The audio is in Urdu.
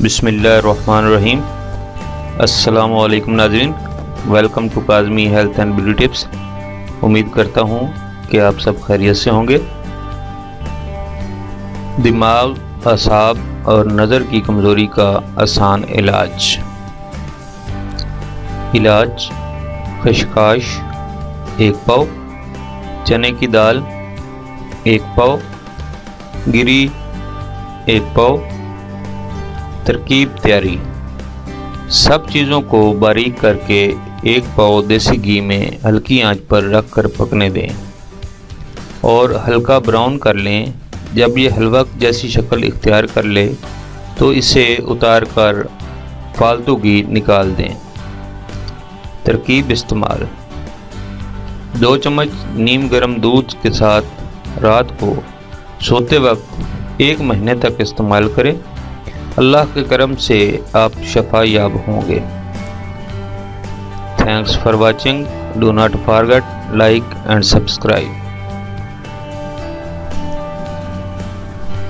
بسم اللہ الرحمن الرحیم۔ السلام علیکم ناظرین، welcome to Kazmi health and beauty tips. امید کرتا ہوں کہ آپ سب خیریت سے ہوں گے۔ دماغ، اعصاب اور نظر کی کمزوری کا آسان علاج۔ خشخاش 1 پاؤ، چنے کی دال 1 پاؤ، گری 1 پاؤ۔ ترکیب تیاری: سب چیزوں کو باریک کر کے 1 پاؤ دیسی گھی میں ہلکی آنچ پر رکھ کر پکنے دیں اور ہلکا براؤن کر لیں۔ جب یہ حلوہ جیسی شکل اختیار کر لے تو اسے اتار کر فالتو گھی نکال دیں۔ ترکیب استعمال: 2 چمچ نیم گرم دودھ کے ساتھ رات کو سوتے وقت 1 مہینے تک استعمال کریں۔ اللہ کے کرم سے آپ شفا یاب ہوں گے۔ Thanks for watching. Do not forget like and subscribe.